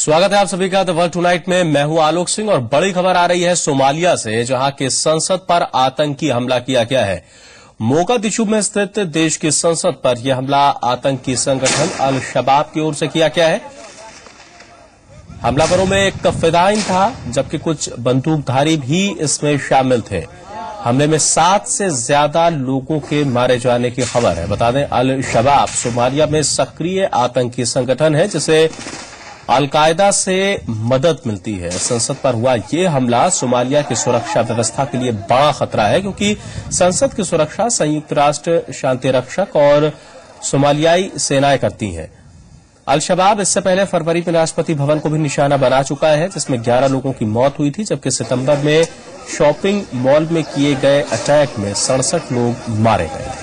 स्वागत है आप सभी का द वर्ल्ड टुनाइट में। मैं हूं आलोक सिंह और बड़ी खबर आ रही है सोमालिया से, जहां की संसद पर आतंकी हमला किया गया है। मोगादिशु में स्थित देश की संसद पर यह हमला आतंकी संगठन अल शबाब की ओर से किया गया है। हमलावरों में एक फिदाइन था, जबकि कुछ बंदूकधारी भी इसमें शामिल थे। हमले में 7 से ज्यादा लोगों के मारे जाने की खबर है। बता दें, अल शबाब सोमालिया में सक्रिय आतंकी संगठन है जिसे अलकायदा से मदद मिलती है। संसद पर हुआ ये हमला सोमालिया की सुरक्षा व्यवस्था के लिए बड़ा खतरा है, क्योंकि संसद की सुरक्षा संयुक्त राष्ट्र शांति रक्षक और सोमालियाई सेनाएं करती हैं। अल शबाब इससे पहले फरवरी में राष्ट्रपति भवन को भी निशाना बना चुका है, जिसमें 11 लोगों की मौत हुई थी, जबकि सितंबर में शॉपिंग मॉल में किए गए अटैक में 67 लोग मारे गए।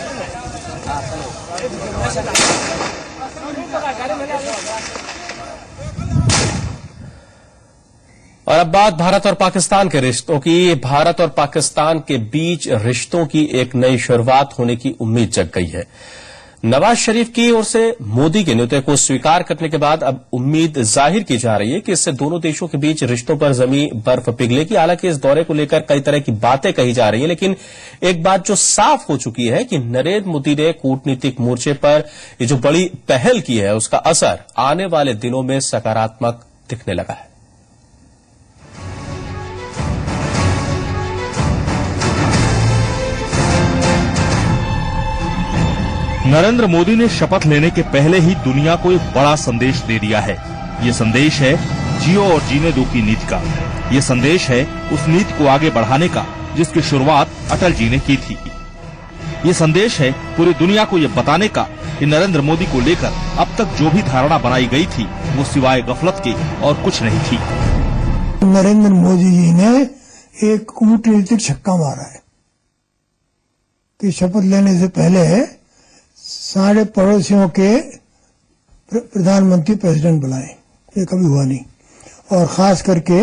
और अब बात भारत और पाकिस्तान के रिश्तों की। भारत और पाकिस्तान के बीच रिश्तों की एक नई शुरुआत होने की उम्मीद जग गई है। नवाज शरीफ की ओर से मोदी के न्योते को स्वीकार करने के बाद अब उम्मीद जाहिर की जा रही है कि इससे दोनों देशों के बीच रिश्तों पर जमी बर्फ पिघलेगी। हालांकि इस दौरे को लेकर कई तरह की बातें कही जा रही हैं, लेकिन एक बात जो साफ हो चुकी है कि नरेंद्र मोदी ने कूटनीतिक मोर्चे पर ये जो बड़ी पहल की है, उसका असर आने वाले दिनों में सकारात्मक दिखने लगा है। नरेंद्र मोदी ने शपथ लेने के पहले ही दुनिया को एक बड़ा संदेश दे दिया है। ये संदेश है जियो और जीने दो की नीति का। ये संदेश है उस नीति को आगे बढ़ाने का जिसकी शुरुआत अटल जी ने की थी। ये संदेश है पूरी दुनिया को ये बताने का कि नरेंद्र मोदी को लेकर अब तक जो भी धारणा बनाई गई थी वो सिवाय गफलत के और कुछ नहीं थी। नरेंद्र मोदी जी ने एक कूटनीतिक छक्का मारा है कि शपथ लेने से पहले सारे पड़ोसियों के प्रधानमंत्री प्रेसिडेंट बुलाए। ये कभी हुआ नहीं, और खास करके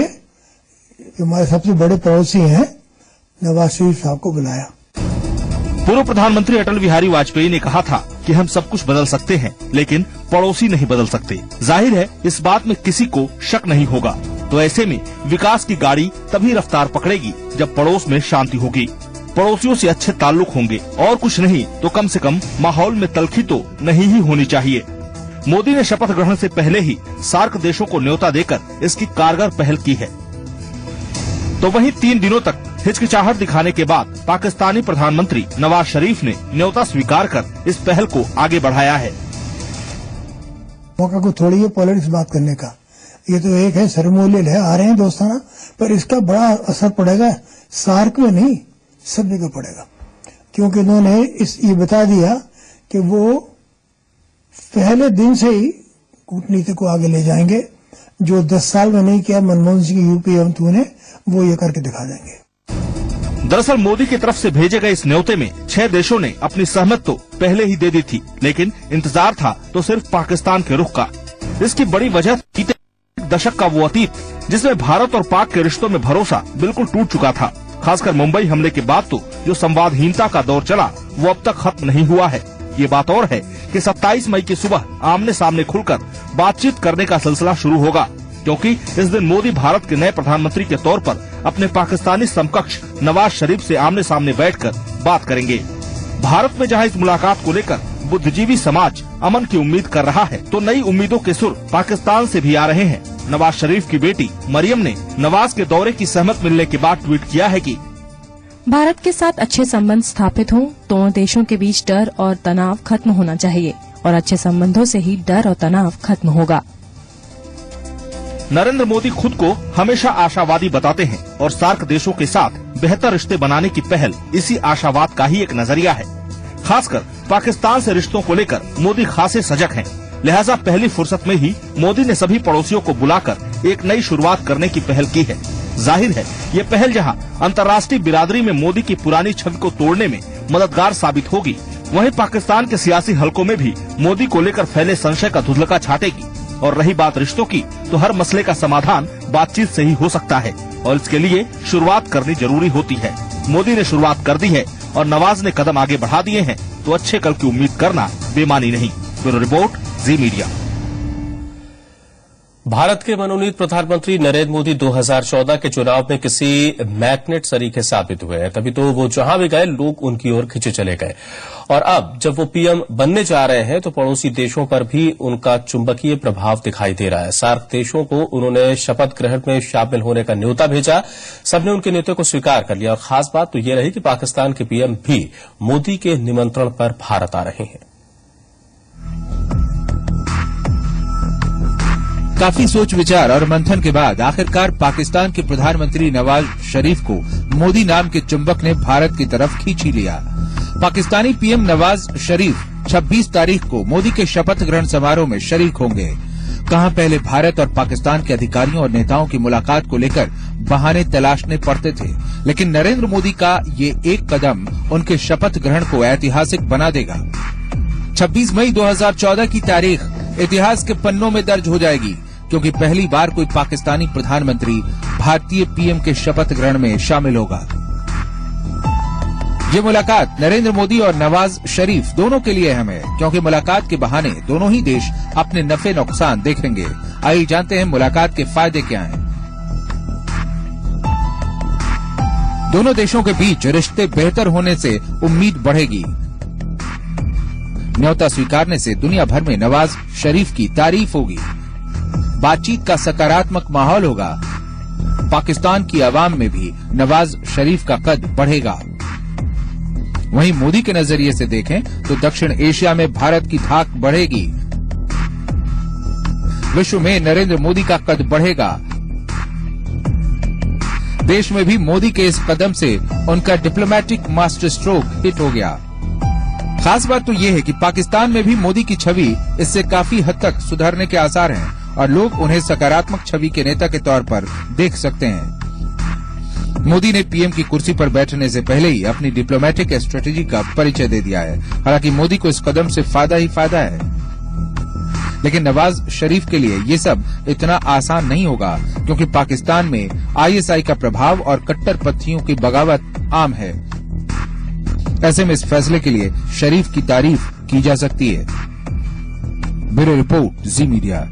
हमारे सबसे बड़े पड़ोसी हैं नवाज शरीफ साहब को बुलाया। पूर्व प्रधानमंत्री अटल बिहारी वाजपेयी ने कहा था कि हम सब कुछ बदल सकते हैं, लेकिन पड़ोसी नहीं बदल सकते। जाहिर है इस बात में किसी को शक नहीं होगा। तो ऐसे में विकास की गाड़ी तभी रफ्तार पकड़ेगी जब पड़ोस में शांति होगी, पड़ोसियों से अच्छे ताल्लुक होंगे, और कुछ नहीं तो कम से कम माहौल में तल्खी तो नहीं ही होनी चाहिए। मोदी ने शपथ ग्रहण से पहले ही सार्क देशों को न्योता देकर इसकी कारगर पहल की है। तो वहीं 3 दिनों तक हिचकिचाहट दिखाने के बाद पाकिस्तानी प्रधानमंत्री नवाज शरीफ ने न्योता स्वीकार कर इस पहल को आगे बढ़ाया है। मौका को थोड़ी है पॉलिटिक्स बात करने का। ये तो एक है सेरेमोनियल है, आ रहे हैं दोस्ताना, पर इसका बड़ा असर पड़ेगा सार्क में नहीं, सब जगह पड़ेगा, क्योंकि इन्होंने ये बता दिया कि वो पहले दिन से ही कूटनीति को आगे ले जाएंगे। जो 10 साल में नहीं किया मनमोहन सिंह यूपीए ने, वो ये करके दिखा देंगे। दरअसल मोदी की तरफ से भेजे गए इस न्योते में 6 देशों ने अपनी सहमति तो पहले ही दे दी थी, लेकिन इंतजार था तो सिर्फ पाकिस्तान के रुख का। इसकी बड़ी वजह बीते दशक का वो अतीत जिसमें भारत और पाक के रिश्तों में भरोसा बिल्कुल टूट चुका था। खासकर मुंबई हमले के बाद तो जो संवादहीनता का दौर चला वो अब तक खत्म नहीं हुआ है। ये बात और है कि 27 मई की सुबह आमने सामने खुलकर बातचीत करने का सिलसिला शुरू होगा, क्योंकि इस दिन मोदी भारत के नए प्रधानमंत्री के तौर पर अपने पाकिस्तानी समकक्ष नवाज शरीफ से आमने सामने बैठकर बात करेंगे। भारत में जहां इस मुलाकात को लेकर बुद्धिजीवी समाज अमन की उम्मीद कर रहा है, तो नई उम्मीदों के सुर पाकिस्तान से भी आ रहे हैं। नवाज शरीफ की बेटी मरियम ने नवाज के दौरे की सहमति मिलने के बाद ट्वीट किया है कि भारत के साथ अच्छे संबंध स्थापित हों, दोनों देशों के बीच डर और तनाव खत्म होना चाहिए, और अच्छे संबंधों से ही डर और तनाव खत्म होगा। नरेंद्र मोदी खुद को हमेशा आशावादी बताते हैं और सार्क देशों के साथ बेहतर रिश्ते बनाने की पहल इसी आशावाद का ही एक नजरिया है। खासकर पाकिस्तान से रिश्तों को लेकर मोदी खासे सजग हैं। लिहाजा पहली फुर्सत में ही मोदी ने सभी पड़ोसियों को बुलाकर एक नई शुरुआत करने की पहल की है। जाहिर है ये पहल जहां अंतर्राष्ट्रीय बिरादरी में मोदी की पुरानी छवि को तोड़ने में मददगार साबित होगी, वहीं पाकिस्तान के सियासी हलकों में भी मोदी को लेकर फैले संशय का धुंधलका छाटेगी। और रही बात रिश्तों की, तो हर मसले का समाधान बातचीत से ही हो सकता है, और इसके लिए शुरुआत करनी जरूरी होती है। मोदी ने शुरुआत कर दी है और नवाज ने कदम आगे बढ़ा दिए हैं, तो अच्छे कल की उम्मीद करना बेमानी नहीं। ब्यूरो रिपोर्ट, जी मीडिया। भारत के मनोनीत प्रधानमंत्री नरेंद्र मोदी 2014 के चुनाव में किसी मैग्नेट सरीखे साबित हुए हैं। तभी तो वो जहां भी गए लोग उनकी ओर खिंचे चले गए। और अब जब वो पीएम बनने जा रहे हैं तो पड़ोसी देशों पर भी उनका चुंबकीय प्रभाव दिखाई दे रहा है। सार्क देशों को उन्होंने शपथ ग्रहण में शामिल होने का न्योता भेजा। सबने उनके न्योते को स्वीकार कर लिया और खास बात तो ये रही कि पाकिस्तान के पीएम भी मोदी के निमंत्रण पर भारत आ रहे हैं। काफी सोच विचार और मंथन के बाद आखिरकार पाकिस्तान के प्रधानमंत्री नवाज शरीफ को मोदी नाम के चुंबक ने भारत की तरफ खींच ही लिया। पाकिस्तानी पीएम नवाज शरीफ 26 तारीख को मोदी के शपथ ग्रहण समारोह में शरीक होंगे। कहां पहले भारत और पाकिस्तान के अधिकारियों और नेताओं की मुलाकात को लेकर बहाने तलाशने पड़ते थे, लेकिन नरेंद्र मोदी का ये एक कदम उनके शपथ ग्रहण को ऐतिहासिक बना देगा। 26 मई 2014 की तारीख इतिहास के पन्नों में दर्ज हो जाएगी, क्योंकि पहली बार कोई पाकिस्तानी प्रधानमंत्री भारतीय पीएम के शपथ ग्रहण में शामिल होगा। ये मुलाकात नरेंद्र मोदी और नवाज शरीफ दोनों के लिए अहम है, क्योंकि मुलाकात के बहाने दोनों ही देश अपने नफे नुकसान देखेंगे। आइए जानते हैं मुलाकात के फायदे क्या हैं। दोनों देशों के बीच रिश्ते बेहतर होने से उम्मीद बढ़ेगी। न्योता स्वीकारने से दुनिया भर में नवाज शरीफ की तारीफ होगी। बातचीत का सकारात्मक माहौल होगा। पाकिस्तान की आवाम में भी नवाज शरीफ का कद बढ़ेगा। वहीं मोदी के नजरिए से देखें तो दक्षिण एशिया में भारत की धाक बढ़ेगी। विश्व में नरेंद्र मोदी का कद बढ़ेगा। देश में भी मोदी के इस कदम से उनका डिप्लोमेटिक मास्टर स्ट्रोक हिट हो गया। खास बात तो ये है कि पाकिस्तान में भी मोदी की छवि इससे काफी हद तक सुधरने के आसार हैं और लोग उन्हें सकारात्मक छवि के नेता के तौर पर देख सकते हैं। मोदी ने पीएम की कुर्सी पर बैठने से पहले ही अपनी डिप्लोमेटिक स्ट्रेटेजी का परिचय दे दिया है। हालांकि मोदी को इस कदम से फायदा ही फायदा है, लेकिन नवाज शरीफ के लिए ये सब इतना आसान नहीं होगा, क्योंकि पाकिस्तान में आईएसआई का प्रभाव और कट्टरपंथियों की बगावत आम है। ऐसे में इस फैसले के लिए शरीफ की तारीफ की जा सकती है। ब्यूरो रिपोर्ट, जी मीडिया।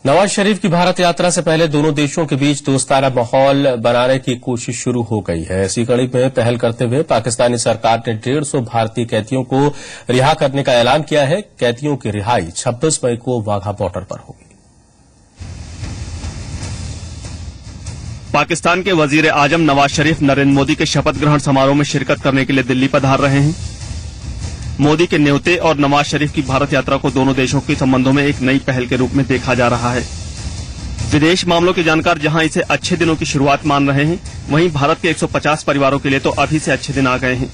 नवाज शरीफ की भारत यात्रा से पहले दोनों देशों के बीच दोस्ताना माहौल बनाने की कोशिश शुरू हो गई है। इसी कड़ी में पहल करते हुए पाकिस्तानी सरकार ने 150 भारतीय कैदियों को रिहा करने का ऐलान किया है। कैदियों की रिहाई 26 मई को वाघा बॉर्डर पर होगी। पाकिस्तान के वजीर आजम नवाज शरीफ नरेंद्र मोदी के शपथ ग्रहण समारोह में शिरकत करने के लिए दिल्ली पधार रहे हैं। मोदी के न्योते और नवाज शरीफ की भारत यात्रा को दोनों देशों के संबंधों में एक नई पहल के रूप में देखा जा रहा है। विदेश मामलों के जानकार जहां इसे अच्छे दिनों की शुरुआत मान रहे हैं, वहीं भारत के 150 परिवारों के लिए तो अभी से अच्छे दिन आ गए हैं।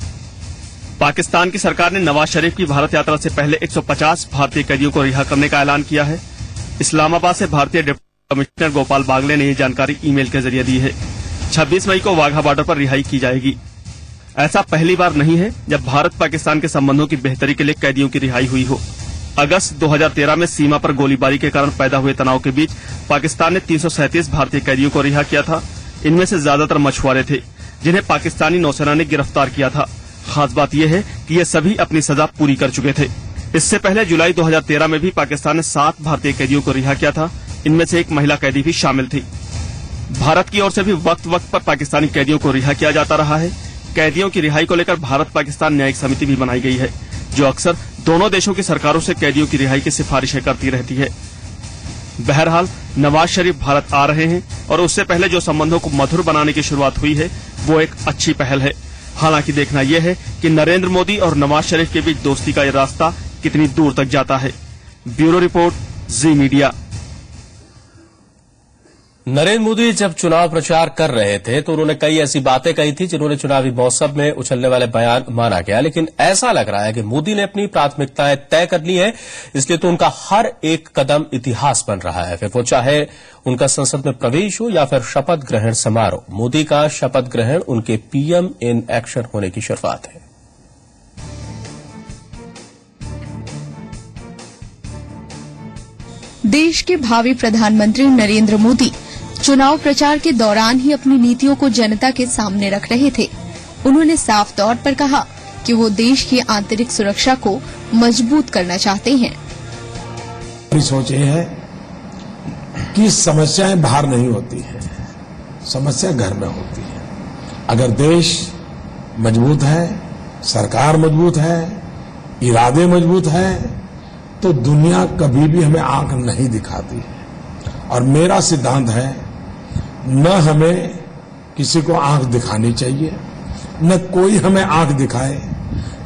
पाकिस्तान की सरकार ने नवाज शरीफ की भारत यात्रा से पहले 150 भारतीय कैदियों को रिहा करने का ऐलान किया है। इस्लामाबाद से भारतीय डिप्टी कमिश्नर गोपाल बागले ने ये जानकारी ईमेल के जरिए दी है। 26 मई को वाघा बॉर्डर पर रिहाई की जाएगी। ऐसा पहली बार नहीं है जब भारत पाकिस्तान के संबंधों की बेहतरी के लिए कैदियों की रिहाई हुई हो। अगस्त 2013 में सीमा पर गोलीबारी के कारण पैदा हुए तनाव के बीच पाकिस्तान ने 337 भारतीय कैदियों को रिहा किया था। इनमें से ज्यादातर मछुआरे थे, जिन्हें पाकिस्तानी नौसेना ने गिरफ्तार किया था। खास बात यह है कि ये सभी अपनी सजा पूरी कर चुके थे। इससे पहले जुलाई 2013 में भी पाकिस्तान ने 7 भारतीय कैदियों को रिहा किया था। इनमें से एक महिला कैदी भी शामिल थी। भारत की ओर से भी वक्त वक्त पर पाकिस्तानी कैदियों को रिहा किया जाता रहा है। कैदियों की रिहाई को लेकर भारत पाकिस्तान न्यायिक समिति भी बनाई गई है, जो अक्सर दोनों देशों की सरकारों से कैदियों की रिहाई की सिफारिशें करती रहती है। बहरहाल नवाज शरीफ भारत आ रहे हैं और उससे पहले जो संबंधों को मधुर बनाने की शुरुआत हुई है, वो एक अच्छी पहल है। हालांकि देखना यह है कि नरेंद्र मोदी और नवाज शरीफ के बीच दोस्ती का ये रास्ता कितनी दूर तक जाता है। ब्यूरो रिपोर्ट, जी मीडिया। नरेंद्र मोदी जब चुनाव प्रचार कर रहे थे तो उन्होंने कई ऐसी बातें कही थी जिन्होंने चुनावी मौसम में उछलने वाले बयान माना गया, लेकिन ऐसा लग रहा है कि मोदी ने अपनी प्राथमिकताएं तय कर ली है, इसलिए तो उनका हर एक कदम इतिहास बन रहा है। फिर वो चाहे उनका संसद में प्रवेश हो या फिर शपथ ग्रहण समारोह, मोदी का शपथ ग्रहण उनके पीएम इन एक्शन होने की शुरुआत है। देश के भावी प्रधानमंत्री नरेंद्र मोदी चुनाव प्रचार के दौरान ही अपनी नीतियों को जनता के सामने रख रहे थे। उन्होंने साफ तौर पर कहा कि वो देश की आंतरिक सुरक्षा को मजबूत करना चाहते हैं। मेरी सोच ये है कि समस्याएं बाहर नहीं होती है, समस्या घर में होती है। अगर देश मजबूत है, सरकार मजबूत है, इरादे मजबूत है, तो दुनिया कभी भी हमें आंख नहीं दिखाती है। और मेरा सिद्धांत है, न हमें किसी को आंख दिखानी चाहिए, न कोई हमें आंख दिखाए,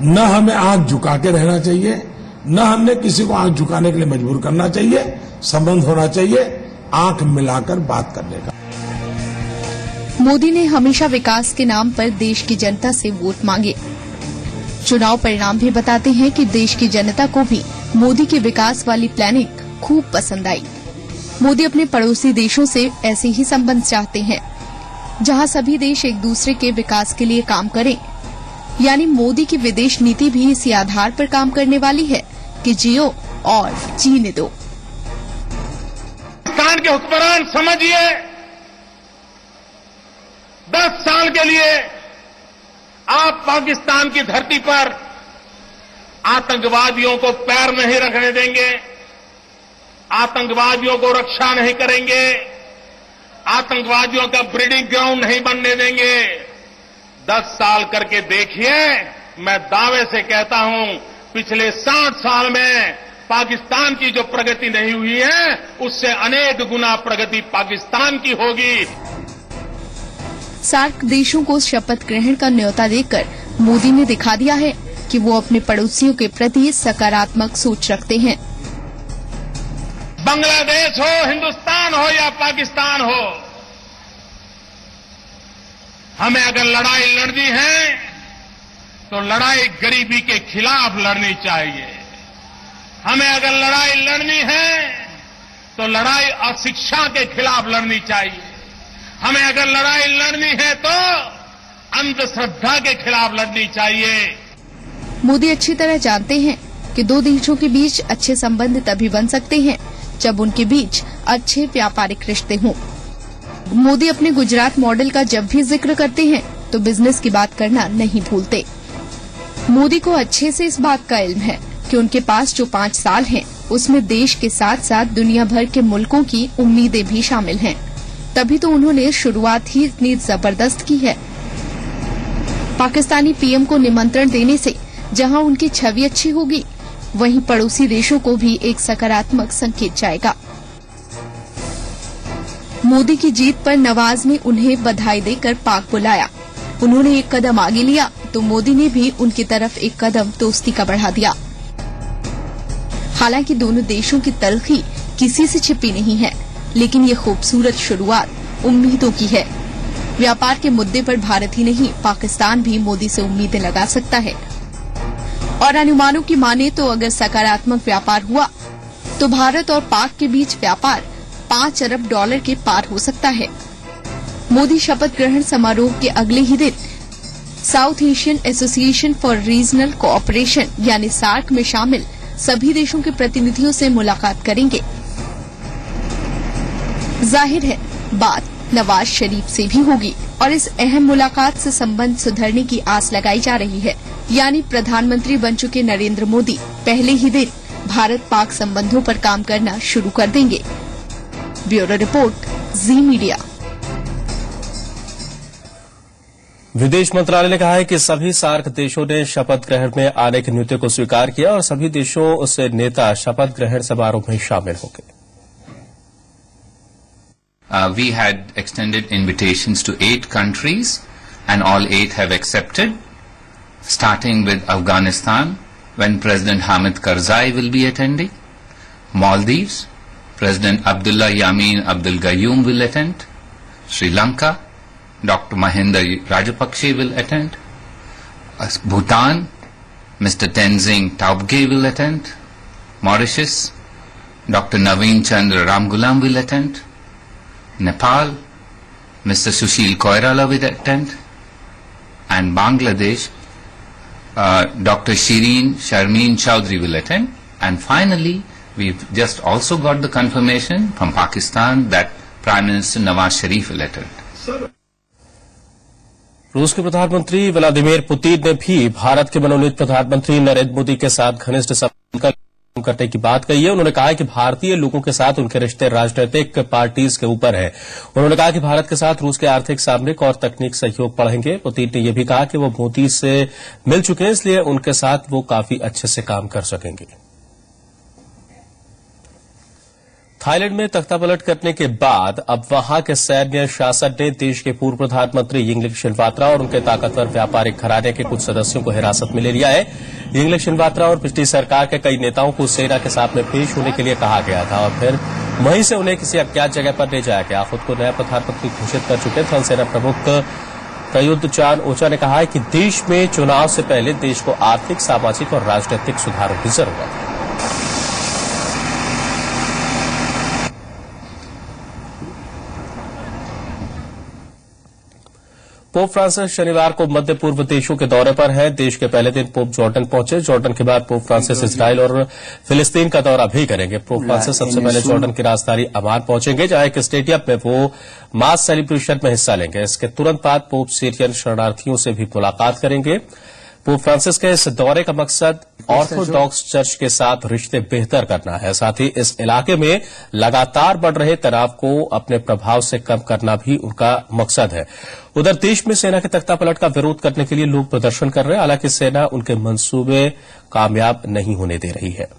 न हमें आंख झुका के रहना चाहिए, न हमने किसी को आंख झुकाने के लिए मजबूर करना चाहिए। संबंध होना चाहिए आंख मिलाकर बात करने का। मोदी ने हमेशा विकास के नाम पर देश की जनता से वोट मांगे। चुनाव परिणाम भी बताते हैं कि देश की जनता को भी मोदी की विकास वाली प्लानिंग खूब पसंद आई। मोदी अपने पड़ोसी देशों से ऐसे ही संबंध चाहते हैं, जहां सभी देश एक दूसरे के विकास के लिए काम करें। यानी मोदी की विदेश नीति भी इसी आधार पर काम करने वाली है कि जियो और जीने दो। पाकिस्तान के हुक्मरान समझिए, 10 साल के लिए आप पाकिस्तान की धरती पर आतंकवादियों को पैर नहीं रखने देंगे, आतंकवादियों को रक्षा नहीं करेंगे, आतंकवादियों का ब्रीडिंग ग्राउंड नहीं बनने देंगे। 10 साल करके देखिए, मैं दावे से कहता हूं, पिछले 60 साल में पाकिस्तान की जो प्रगति नहीं हुई है, उससे अनेक गुना प्रगति पाकिस्तान की होगी। सार्क देशों को शपथ ग्रहण का न्योता देकर मोदी ने दिखा दिया है कि वो अपने पड़ोसियों के प्रति सकारात्मक सोच रखते हैं। बांग्लादेश हो, हिंदुस्तान हो या पाकिस्तान हो, हमें अगर लड़ाई लड़नी है तो लड़ाई गरीबी के खिलाफ लड़नी चाहिए। हमें अगर लड़ाई लड़नी है तो लड़ाई अशिक्षा के खिलाफ लड़नी चाहिए। हमें अगर लड़ाई लड़नी है तो अंधश्रद्धा के खिलाफ लड़नी चाहिए। मोदी अच्छी तरह जानते हैं कि दो देशों के बीच अच्छे संबंध तभी बन सकते हैं जब उनके बीच अच्छे व्यापारिक रिश्ते हों। मोदी अपने गुजरात मॉडल का जब भी जिक्र करते हैं तो बिजनेस की बात करना नहीं भूलते। मोदी को अच्छे से इस बात का इल्म है कि उनके पास जो 5 साल हैं, उसमें देश के साथ साथ दुनिया भर के मुल्कों की उम्मीदें भी शामिल हैं। तभी तो उन्होंने शुरुआत ही इतनी जबरदस्त की है। पाकिस्तानी पीएम को निमंत्रण देने से जहां उनकी छवि अच्छी होगी, वहीं पड़ोसी देशों को भी एक सकारात्मक संकेत जाएगा। मोदी की जीत पर नवाज ने उन्हें बधाई देकर पाक बुलाया। उन्होंने एक कदम आगे लिया तो मोदी ने भी उनकी तरफ एक कदम दोस्ती का बढ़ा दिया। हालांकि दोनों देशों की तलखी किसी से छिपी नहीं है, लेकिन ये खूबसूरत शुरुआत उम्मीदों की है। व्यापार के मुद्दे पर भारत ही नहीं, पाकिस्तान भी मोदी से उम्मीदें लगा सकता है। और अनुमानों की माने तो अगर सकारात्मक व्यापार हुआ तो भारत और पाक के बीच व्यापार $5 अरब के पार हो सकता है। मोदी शपथ ग्रहण समारोह के अगले ही दिन south Asian association for regional cooperation यानी सार्क में शामिल सभी देशों के प्रतिनिधियों से मुलाकात करेंगे। जाहिर है बात नवाज शरीफ से भी होगी और इस अहम मुलाकात से संबंध सुधरने की आस लगाई जा रही है। यानी प्रधानमंत्री बन चुके नरेंद्र मोदी पहले ही दिन भारत पाक संबंधों पर काम करना शुरू कर देंगे। ब्यूरो रिपोर्ट, जी मीडिया। विदेश मंत्रालय ने कहा है कि सभी सार्क देशों ने शपथ ग्रहण में आने के न्योते को स्वीकार किया और सभी देशों से नेता शपथ ग्रहण समारोह में शामिल होंगे। We had extended invitations to 8 countries and all 8 have accepted, starting with Afghanistan, when President Hamid Karzai will be attending. Maldives, President Abdullah Yamin Abdul Gayoom will attend. Sri Lanka, Dr. Mahinda Rajapakse will attend. Bhutan, Mr. Tenzing Taubge will attend. Mauritius, Dr. Naveen Chandra Ramgulam will attend. Nepal, Mr. Sushil Koirala will attend, and Bangladesh, Dr. Sharmeen Chowdhury will attend, and finally, we've just also got the confirmation from Pakistan that Prime Minister Nawaz Sharif will attend. रूस के प्रधानमंत्री Vladimir Putin ने भी भारत के मनोनीत प्रधानमंत्री नरेंद्र मोदी के साथ घनिष्ठ संबंध का करने की बात कही है। उन्होंने कहा है कि भारतीय लोगों के साथ उनके रिश्ते राजनीतिक पार्टीज के ऊपर है। उन्होंने कहा कि भारत के साथ रूस के आर्थिक, सामरिक और तकनीक सहयोग बढ़ेंगे। पुतिन ने यह भी कहा कि वो मोदी से मिल चुके हैं, इसलिए उनके साथ वो काफी अच्छे से काम कर सकेंगे। थाईलैंड में तख्तापलट करने के बाद अब वहां के सैन्य शासन ने देश के पूर्व प्रधानमंत्री यिंगलक शिनवात्रा और उनके ताकतवर व्यापारिक घराने के कुछ सदस्यों को हिरासत में ले लिया है। यिंगलक शिनवात्रा और पिछली सरकार के कई नेताओं को सेना के सामने पेश होने के लिए कहा गया था और फिर वहीं से उन्हें किसी अज्ञात जगह पर ले जाया गया। खुद को नया प्रधानमंत्री घोषित कर चुके थल सेना प्रमुख प्रयुद्ध चान ओचा ने कहा है कि देश में चुनाव से पहले देश को आर्थिक, सामाजिक और राजनीतिक सुधारों की जरूरत है। पोप फ्रांसिस शनिवार को मध्य पूर्व देशों के दौरे पर हैं। देश के पहले दिन पोप जॉर्डन पहुंचे। जॉर्डन के बाद पोप फ्रांसिस इजराइल और फिलिस्तीन का दौरा भी करेंगे। पोप फ्रांसिस सबसे पहले जॉर्डन की राजधानी अमान पहुंचेंगे, जहां एक स्टेडियम में वो मास सेलिब्रेशन में हिस्सा लेंगे। इसके तुरंत बाद पोप सीरियन शरणार्थियों से भी मुलाकात करेंगे। पोप फ्रांसिस के इस दौरे का मकसद ऑर्थोडॉक्स चर्च के साथ रिश्ते बेहतर करना है। साथ ही इस इलाके में लगातार बढ़ रहे तनाव को अपने प्रभाव से कम करना भी उनका मकसद है। उधर देश में सेना के तख्तापलट का विरोध करने के लिए लोग प्रदर्शन कर रहे हैं। हालांकि सेना उनके मंसूबे कामयाब नहीं होने दे रही है।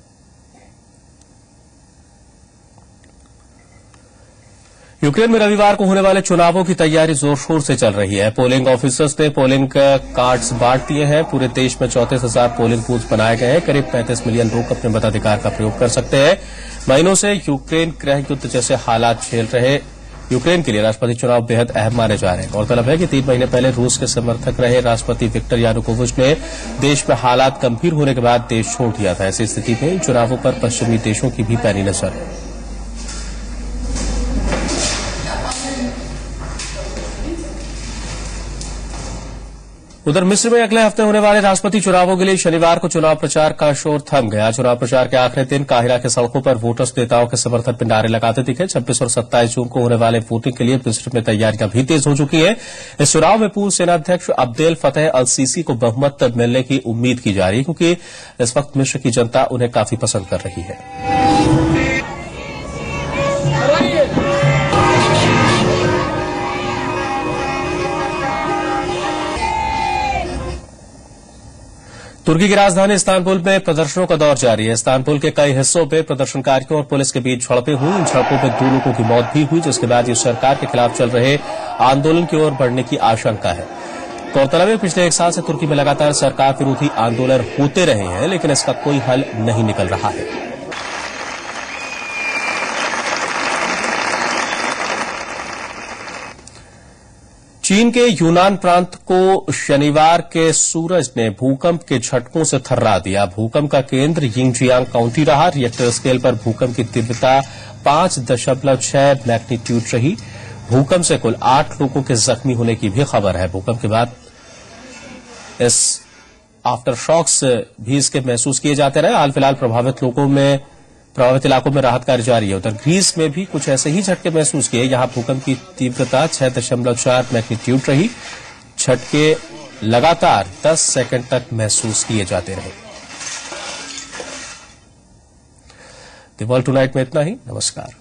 यूक्रेन में रविवार को होने वाले चुनावों की तैयारी जोर शोर से चल रही है। पोलिंग ऑफिसर्स ने पोलिंग कार्ड्स बांट दिए हैं। पूरे देश में 34,000 पोलिंग बूथ बनाए गए हैं। करीब 35 मिलियन लोग अपने मताधिकार का प्रयोग कर सकते हैं। महीनों से यूक्रेन गृह युद्ध जैसे हालात झेल रहे यूक्रेन के लिए राष्ट्रपति चुनाव बेहद अहम माने जा रहे हैं। गौरतलब है कि 3 महीने पहले रूस के समर्थक रहे राष्ट्रपति विक्टर यानुकोविच ने देश में हालात गंभीर होने के बाद देश छोड़ दिया था। ऐसी स्थिति में इन चुनावों पर पश्चिमी देशों की भी पैनी नजर है। उधर मिस्र में अगले हफ्ते होने वाले राष्ट्रपति चुनावों के लिए शनिवार को चुनाव प्रचार का शोर थम गया। चुनाव प्रचार के आखिरी दिन काहिरा के सड़कों पर वोटर्स नेताओं के समर्थन में नारे लगाते दिखे। 26 और 27 जून को होने वाले वोटिंग के लिए मिस्र में तैयारियां भी तेज हो चुकी हैं। इस चुनाव में पूर्व सेनाध्यक्ष अब्देल फतेह अल सीसी को बहुमत मिलने की उम्मीद की जा रही है, क्योंकि इस वक्त मिस्र की जनता उन्हें काफी पसंद कर रही है। तुर्की की राजधानी इस्तांबुल में प्रदर्शनों का दौर जारी है। इस्तांबुल के कई हिस्सों में प्रदर्शनकारियों और पुलिस के बीच झड़पें हुई। इन झड़पों में 2 लोगों की मौत भी हुई, जिसके बाद ये सरकार के खिलाफ चल रहे आंदोलन की ओर बढ़ने की आशंका है। गौरतलब है पिछले 1 साल से तुर्की में लगातार सरकार विरोधी आंदोलन होते रहे हैं, लेकिन इसका कोई हल नहीं निकल रहा है। चीन के यूनान प्रांत को शनिवार के सूरज ने भूकंप के झटकों से थर्रा दिया। भूकंप का केंद्र यिंगजियांग काउंटी रहा। रिएक्टर स्केल पर भूकंप की तीव्रता 5.6 मैग्नीट्यूड रही। भूकंप से कुल 8 लोगों के जख्मी होने की भी खबर है। भूकंप के बाद इस आफ्टर शॉक्स भी इसके महसूस किए जाते रहे। हाल फिलहाल प्रभावित इलाकों में राहत कार्य जारी है। उधर ग्रीस में भी कुछ ऐसे ही झटके महसूस किए। यहां भूकंप की तीव्रता 6.4 मैग्नीट्यूड रही। झटके लगातार 10 सेकंड तक महसूस किए जाते रहे। द वर्ल्ड टुनाइट में इतना ही। नमस्कार।